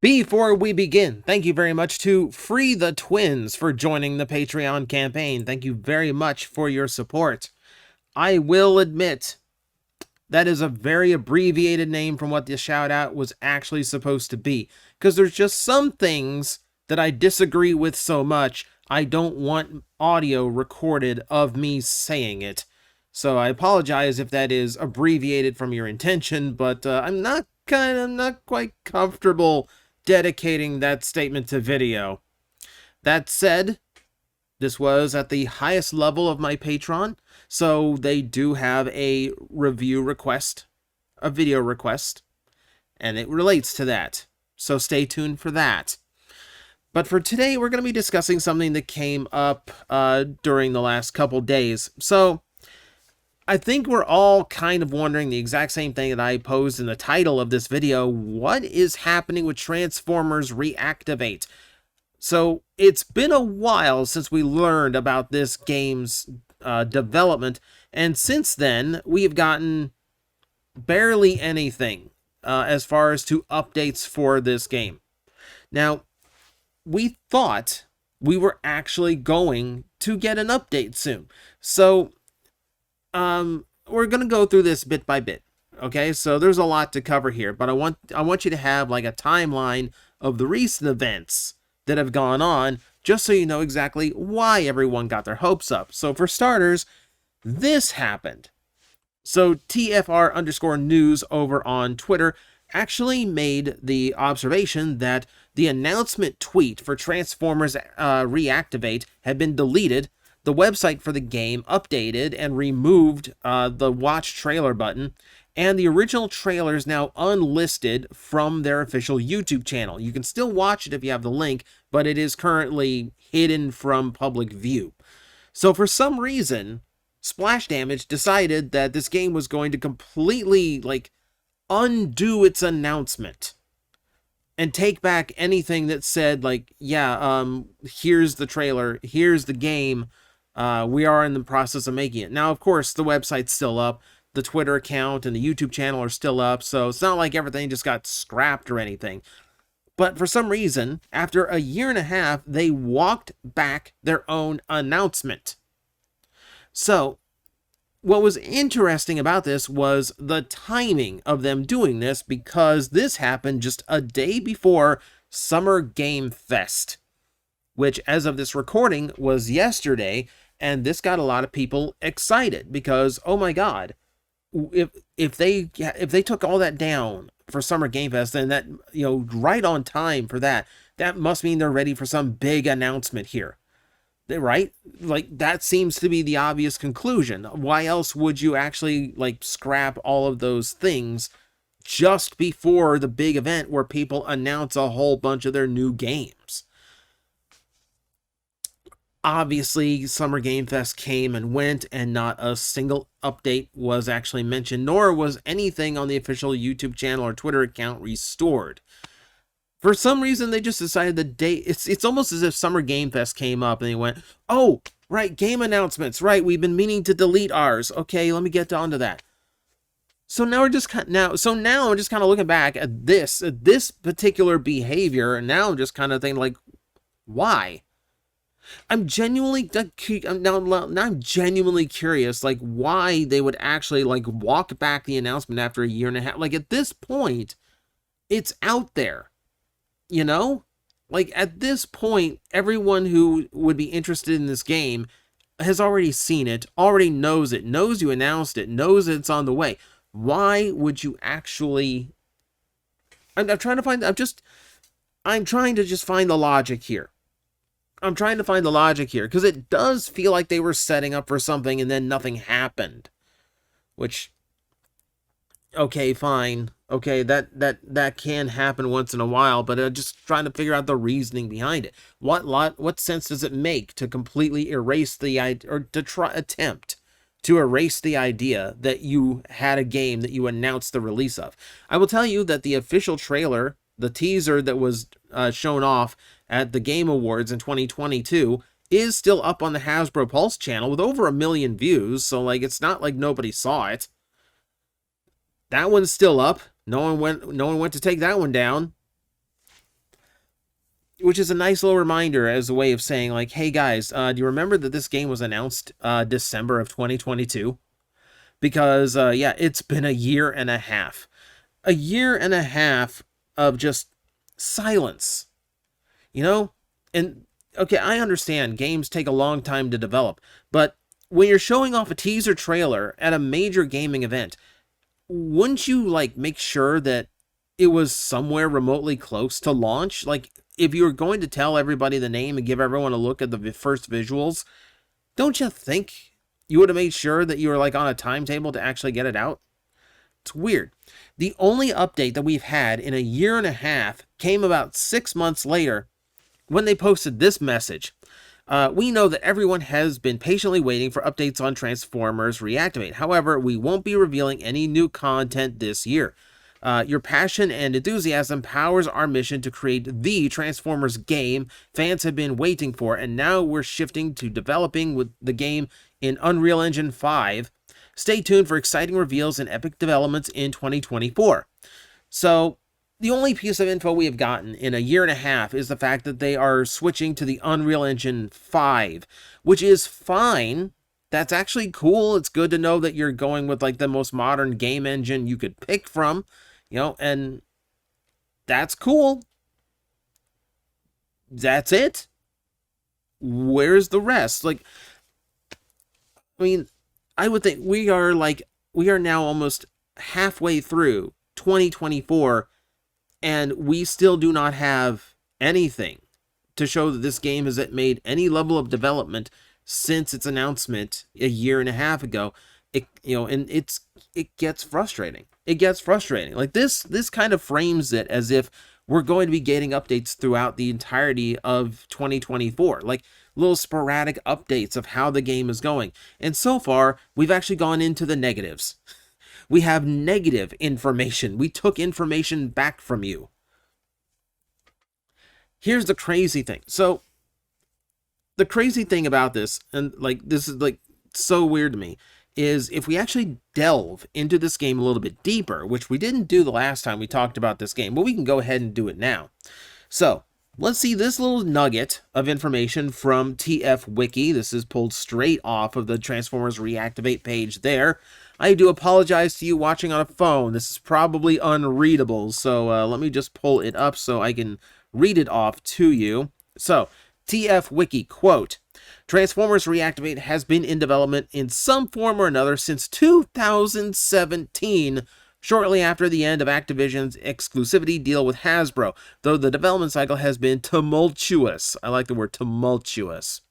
Before we begin, thank you very much to Free the Twins for joining the Patreon campaign. Thank you very much for your support. I will admit, that is a very abbreviated name from what the shout out was actually supposed to be, because there's just some things that I disagree with so much, I don't want audio recorded of me saying it. So I apologize if that is abbreviated from your intention, but I'm not quite comfortable dedicating that statement to video. That said, this was at the highest level of my Patreon, so they do have a review request, a video request, and it relates to that. So stay tuned for that. But for today, we're going to be discussing something that came up during the last couple days. So I think we're all kind of wondering the exact same thing that I posed in the title of this video. What is happening with Transformers Reactivate? So it's been a while since we learned about this game's development, and since then we have gotten barely anything as far as to updates for this game. Now, we thought we were actually going to get an update soon, so we're going to go through this bit by bit. Okay, so there's a lot to cover here, but I want you to have like a timeline of the recent events that have gone on, just so you know exactly why everyone got their hopes up. So for starters, this happened. So TFR_news over on Twitter actually made the observation that the announcement tweet for Transformers Reactivate had been deleted, the website for the game updated and removed the watch trailer button, and the original trailer is now unlisted from their official YouTube channel. You can still watch it if you have the link, but it is currently hidden from public view. So for some reason, Splash Damage decided that this game was going to completely undo its announcement and take back anything that said here's the trailer, here's the game, we are in the process of making it. Now, of course, the website's still up, the Twitter account and the YouTube channel are still up, so it's not like everything just got scrapped or anything. But for some reason, after a year and a half, they walked back their own announcement. So, what was interesting about this was the timing of them doing this, because this happened just a day before Summer Game Fest, which, as of this recording, was yesterday, and this got a lot of people excited because, oh my god, if they took all that down for Summer Game Fest, then that, right on time for that must mean they're ready for some big announcement here. Right? That seems to be the obvious conclusion. Why else would you actually scrap all of those things just before the big event where people announce a whole bunch of their new games? Obviously, Summer Game Fest came and went, and not a single update was actually mentioned, nor was anything on the official YouTube channel or Twitter account restored. For some reason, they just decided the date. It's almost as if Summer Game Fest came up and they went, "Oh, right, game announcements. Right, we've been meaning to delete ours. Okay, let me get onto that." So now I'm just kind of looking back at this particular behavior, and now I'm just kind of thinking why? I'm genuinely I'm genuinely curious, why they would actually walk back the announcement after a year and a half. At this point, it's out there. At this point, everyone who would be interested in this game has already seen it, already knows it, knows you announced it, knows it's on the way. Why would you actually... I'm trying to just find the logic here. I'm trying to find the logic here, because it does feel like they were setting up for something and then nothing happened. Which, okay, fine. Okay, that can happen once in a while, but I'm just trying to figure out the reasoning behind it. What sense does it make to completely erase the idea, or to attempt to erase the idea that you had a game that you announced the release of? I will tell you that the official trailer, the teaser that was shown off at the Game Awards in 2022, is still up on the Hasbro Pulse channel with over 1 million views, so it's not like nobody saw it. That one's still up. No one went to take that one down. which is a nice little reminder as a way of saying, like, hey guys, do you remember that this game was announced December of 2022? Because, yeah, it's been a year and a half. A year and a half of just silence, you know? And, okay, I understand games take a long time to develop, but when you're showing off a teaser trailer at a major gaming event, wouldn't you, like, make sure that it was somewhere remotely close to launch? Like, if you were going to tell everybody the name and give everyone a look at the first visuals, don't you think you would have made sure that you were, like, on a timetable to actually get it out? It's weird. The only update that we've had in a year and a half came about 6 months later when they posted this message. We know that everyone has been patiently waiting for updates on Transformers Reactivate. However, we won't be revealing any new content this year. Your passion and enthusiasm powers our mission to create the Transformers game fans have been waiting for, and now we're shifting to developing with the game in Unreal Engine 5. Stay tuned for exciting reveals and epic developments in 2024. So, the only piece of info we have gotten in a year and a half is the fact that they are switching to the Unreal Engine 5, which is fine. That's actually cool. It's good to know that you're going with, like, the most modern game engine you could pick from, you know, and that's cool. That's it. Where's the rest? Like, I mean, I would think we are now almost halfway through 2024, and we still do not have anything to show that this game has made any level of development since its announcement a year and a half ago. It gets frustrating. It gets frustrating. Like, this kind of frames it as if we're going to be getting updates throughout the entirety of 2024. Like, little sporadic updates of how the game is going. And so far, we've actually gone into the negatives. We have negative information. We took information back from you. Here's the crazy thing. So, the crazy thing about this, and, like, this is, like, so weird to me, is if we actually delve into this game a little bit deeper, which we didn't do the last time we talked about this game, but we can go ahead and do it now. So, let's see this little nugget of information from TF Wiki. This is pulled straight off of the Transformers Reactivate page there. I do apologize to you watching on a phone. This is probably unreadable, so let me just pull it up so I can read it off to you. So, TF Wiki, quote, Transformers Reactivate has been in development in some form or another since 2017, shortly after the end of Activision's exclusivity deal with Hasbro, though the development cycle has been tumultuous. I like the word tumultuous.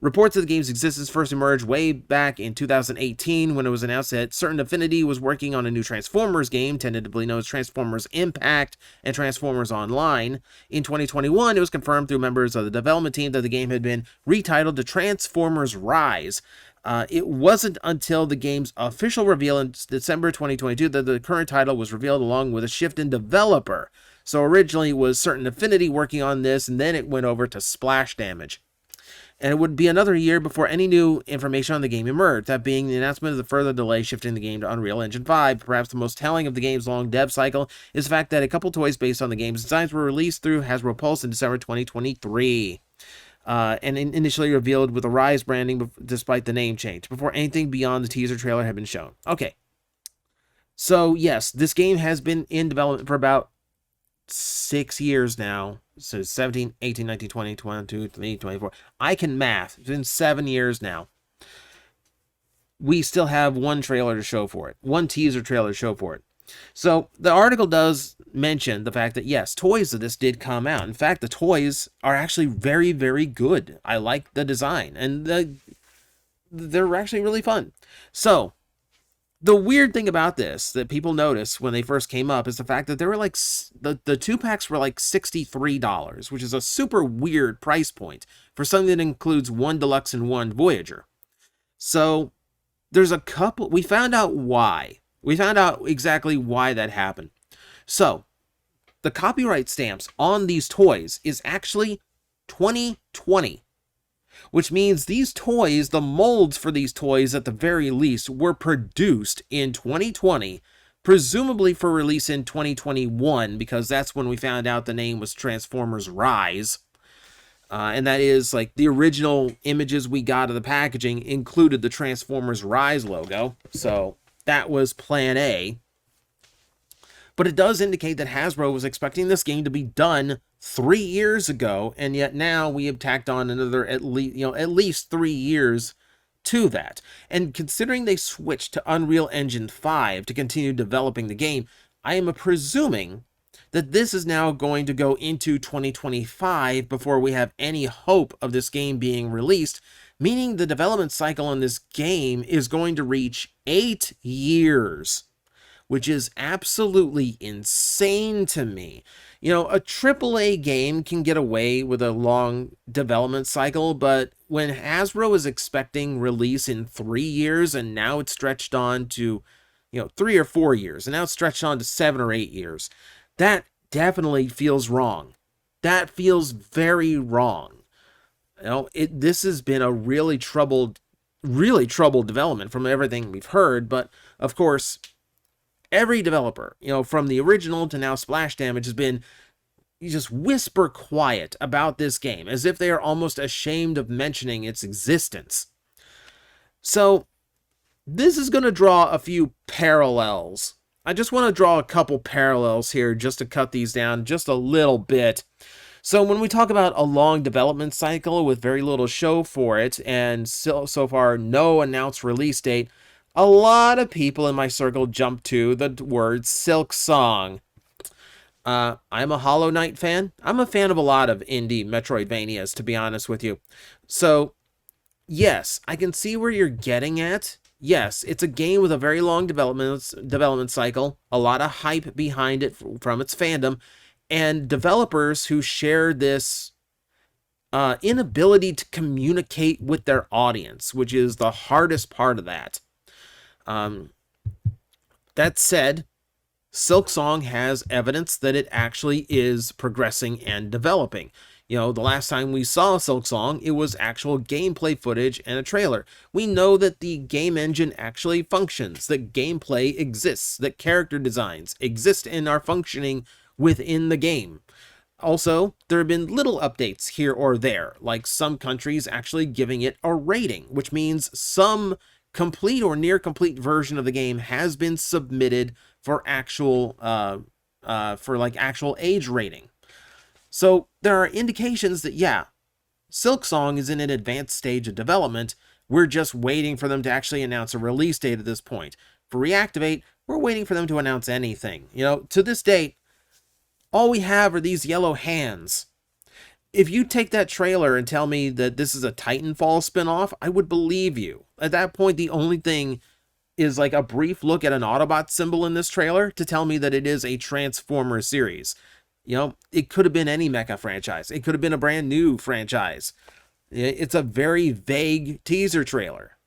Reports of the game's existence first emerged way back in 2018 when it was announced that Certain Affinity was working on a new Transformers game, tentatively known as Transformers Impact and Transformers Online. In 2021, it was confirmed through members of the development team that the game had been retitled to Transformers Rise. It wasn't until the game's official reveal in December 2022 that the current title was revealed along with a shift in developer. So originally it was Certain Affinity working on this, and then it went over to Splash Damage. And it would be another year before any new information on the game emerged, that being the announcement of the further delay shifting the game to Unreal Engine 5. Perhaps the most telling of the game's long dev cycle is the fact that a couple toys based on the game's designs were released through Hasbro Pulse in December 2023. And initially revealed with the Rise branding despite the name change, before anything beyond the teaser trailer had been shown. Okay. So, yes, this game has been in development for about 6 years now. So 17, 18, 19, 20, 22, 23, 24. I can math. It's been 7 years now. We still have one trailer to show for it. One teaser trailer to show for it. So the article does mention the fact that, yes, toys of this did come out. In fact, the toys are actually very, very good. I like the design. And they're actually really fun. So the weird thing about this that people noticed when they first came up is the fact that they were like, the 2-packs were like $63, which is a super weird price point for something that includes one Deluxe and one Voyager. So there's a couple, we found out why. We found out exactly why that happened. So the copyright stamps on these toys is actually 2020. Which means these toys, the molds for these toys at the very least, were produced in 2020, presumably for release in 2021, because that's when we found out the name was Transformers Rise. And that is like the original images we got of the packaging included the Transformers Rise logo. So that was plan A. But it does indicate that Hasbro was expecting this game to be done 3 years ago, and yet now we have tacked on another at least 3 years to that. And considering they switched to Unreal Engine 5 to continue developing the game, I am presuming that this is now going to go into 2025 before we have any hope of this game being released, meaning the development cycle on this game is going to reach 8 years, which is absolutely insane to me. You know, a AAA game can get away with a long development cycle, but when Hasbro is expecting release in 3 years and now it's stretched on to, 3 or 4 years, and now it's stretched on to 7 or 8 years, that definitely feels wrong. That feels very wrong. This has been a really troubled development from everything we've heard, but of course, every developer, from the original to now Splash Damage, has been just whisper quiet about this game, as if they are almost ashamed of mentioning its existence. So, this is going to draw a few parallels. I just want to draw a couple parallels here just to cut these down just a little bit. So when we talk about a long development cycle with very little show for it, and so far no announced release date, a lot of people in my circle jump to the word Silk Song. I'm a Hollow Knight fan. I'm a fan of a lot of indie Metroidvanias, to be honest with you. So, yes, I can see where you're getting at. Yes, it's a game with a very long development cycle, a lot of hype behind it from its fandom, and developers who share this inability to communicate with their audience, which is the hardest part of that. That said, Silksong has evidence that it actually is progressing and developing. The last time we saw Silksong, it was actual gameplay footage and a trailer. We know that the game engine actually functions, that gameplay exists, that character designs exist and are functioning within the game. Also, there have been little updates here or there, like some countries actually giving it a rating, which means some complete or near complete version of the game has been submitted for actual actual age rating. So there are indications that, yeah, Silksong is in an advanced stage of development. We're just waiting for them to actually announce a release date at this point. For Reactivate, we're waiting for them to announce anything. To this date, all we have are these yellow hands. If you take that trailer and tell me that this is a Titanfall spinoff, I would believe you. At that point, the only thing is like a brief look at an Autobot symbol in this trailer to tell me that it is a Transformers series. It could have been any mecha franchise. It could have been a brand new franchise. It's a very vague teaser trailer.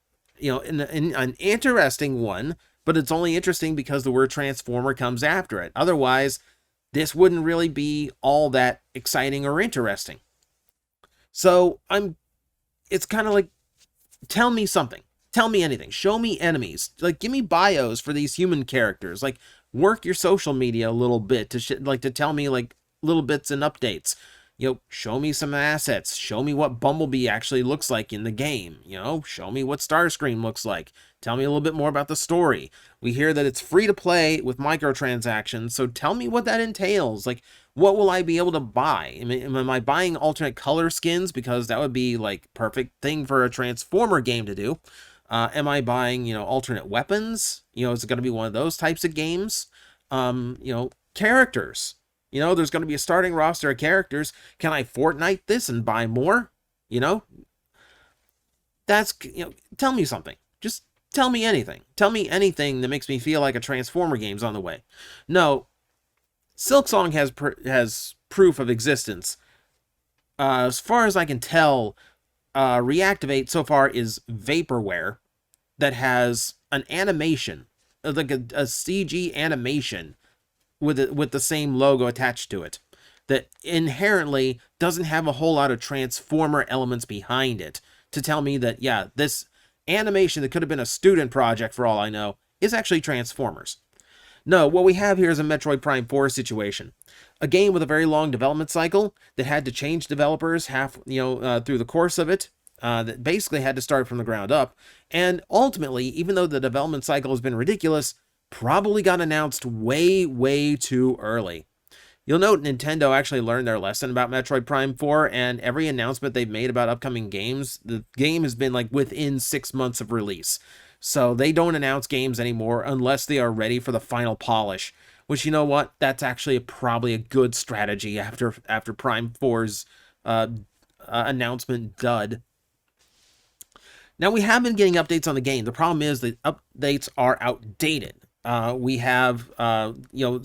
An interesting one, but it's only interesting because the word Transformer comes after it. Otherwise, this wouldn't really be all that exciting or interesting. So it's kind of like, tell me something. Tell me anything. Show me enemies. Like, give me bios for these human characters. Like, work your social media a little bit to tell me like little bits and updates. Show me some assets. Show me what Bumblebee actually looks like in the game. Show me what Starscream looks like. Tell me a little bit more about the story. We hear that it's free to play with microtransactions, so tell me what that entails. Like, what will I be able to buy? Am I buying alternate color skins? Because that would be like perfect thing for a Transformer game to do. Am I buying, alternate weapons? Is it going to be one of those types of games? Characters. There's going to be a starting roster of characters. Can I Fortnite this and buy more? That's, tell me something. Just tell me anything. Tell me anything that makes me feel like a Transformer game's on the way. No, Silksong has proof of existence. As far as I can tell, Reactivate so far is vaporware that has an animation, like a CG animation with the same logo attached to it, that inherently doesn't have a whole lot of Transformer elements behind it to tell me that, yeah, this animation that could have been a student project for all I know is actually Transformers. No, what we have here is a Metroid Prime 4 situation. A game with a very long development cycle that had to change developers through the course of it, that basically had to start from the ground up. And ultimately, even though the development cycle has been ridiculous, probably got announced way, way too early. You'll note Nintendo actually learned their lesson about Metroid Prime 4, and every announcement they've made about upcoming games, the game has been like within 6 months of release. So they don't announce games anymore unless they are ready for the final polish. Which, you know what? That's actually probably a good strategy after Prime 4's announcement dud. Now, we have been getting updates on the game. The problem is that updates are outdated. We have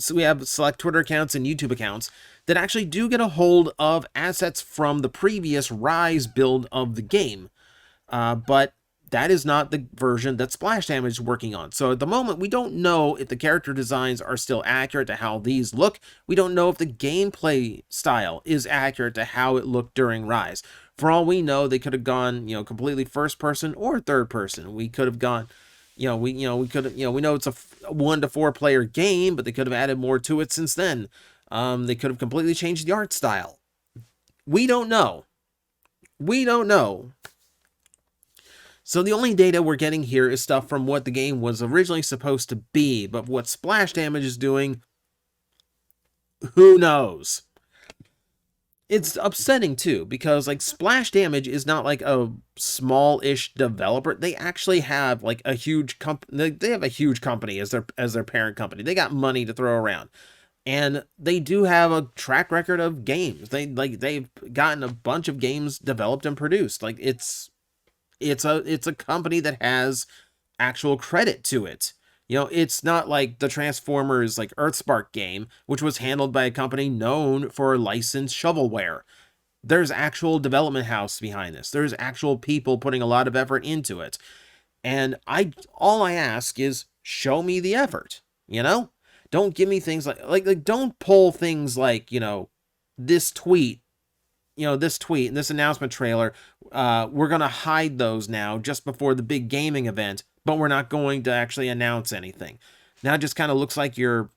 select Twitter accounts and YouTube accounts that actually do get a hold of assets from the previous Rise build of the game, but that is not the version that Splash Damage is working on. So at the moment, we don't know if the character designs are still accurate to how these look. We don't know if the gameplay style is accurate to how it looked during Rise. For all we know, they could have gone, completely first person or third person. We could have gone, we know it's a 1 to 4 player game, but they could have added more to it since then. They could have completely changed the art style. We don't know. So the only data we're getting here is stuff from what the game was originally supposed to be, but what Splash Damage is doing, who knows? It's upsetting too, because like Splash Damage is not like a small-ish developer. They actually have like a huge company. They have a huge company as their parent company. They got money to throw around, and they do have a track record of games. They've gotten a bunch of games developed and produced. Like it's a company that has actual credit to it. It's not like the Transformers like Earthspark game, which was handled by a company known for licensed shovelware. There's actual development house behind this. There's actual people putting a lot of effort into it. And all I ask is show me the effort, Don't give me things like don't pull things like, this tweet and this announcement trailer, we're going to hide those now just before the big gaming event, but we're not going to actually announce anything. Now it just kind of looks like you're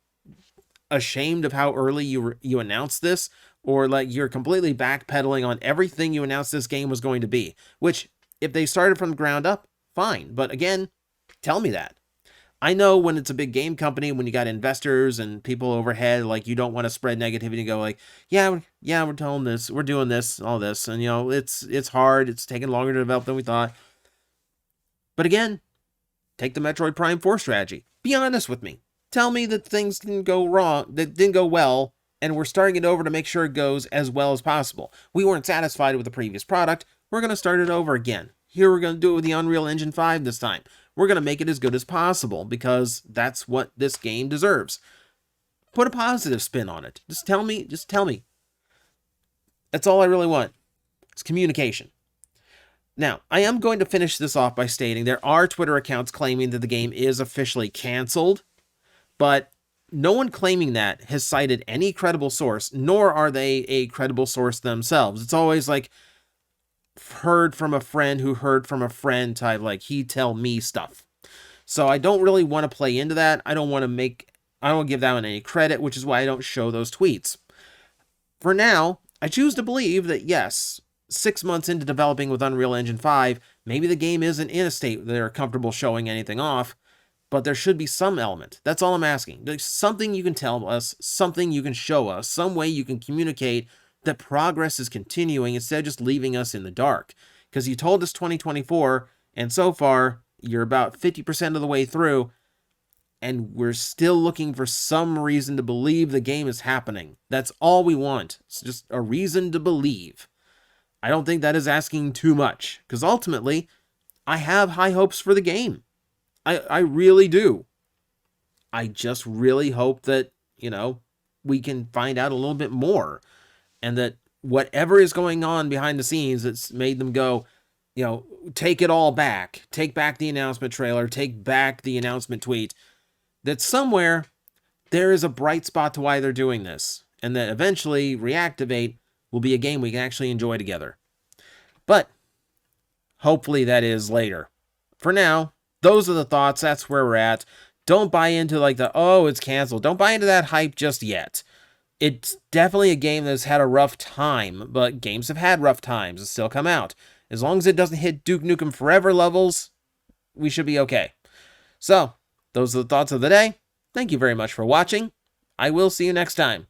ashamed of how early you announced this, or like you're completely backpedaling on everything you announced this game was going to be, which if they started from the ground up, fine. But again, tell me that. I know when it's a big game company, when you got investors and people overhead, like you don't want to spread negativity and go like, yeah, we're telling this, we're doing this, all this. And it's hard. It's taking longer to develop than we thought. But again, take the Metroid Prime 4 strategy. Be honest with me. Tell me that things didn't go wrong, that didn't go well, and we're starting it over to make sure it goes as well as possible. We weren't satisfied with the previous product. We're going to start it over again. Here we're going to do it with the Unreal Engine 5 this time. We're going to make it as good as possible because that's what this game deserves. Put a positive spin on it. Just tell me. That's all I really want. It's communication. Now, I am going to finish this off by stating there are Twitter accounts claiming that the game is officially canceled, but no one claiming that has cited any credible source, nor are they a credible source themselves. It's always like heard from a friend who heard from a friend type, like he tell me stuff. So I don't really want to play into that. I don't give that one any credit, which is why I don't show those tweets. For now, I choose to believe that yes, 6 months into developing with Unreal Engine 5, maybe the game isn't in a state they're comfortable showing anything off, but there should be some element. That's all I'm asking. There's something you can tell us, something you can show us, some way you can communicate that progress is continuing instead of just leaving us in the dark. Because you told us 2024, and so far, you're about 50% of the way through, and we're still looking for some reason to believe the game is happening. That's all we want. It's just a reason to believe. I don't think that is asking too much, because ultimately, I have high hopes for the game. I really do. I just really hope that, we can find out a little bit more. And that whatever is going on behind the scenes that's made them go, take it all back. Take back the announcement trailer. Take back the announcement tweet. That somewhere there is a bright spot to why they're doing this. And that eventually Reactivate will be a game we can actually enjoy together. But hopefully that is later. For now, those are the thoughts. That's where we're at. don't buy into like oh, it's canceled. Don't buy into that hype just yet. It's definitely a game that's had a rough time, but games have had rough times and still come out. As long as it doesn't hit Duke Nukem Forever levels, we should be okay. So, those are the thoughts of the day. Thank you very much for watching. I will see you next time.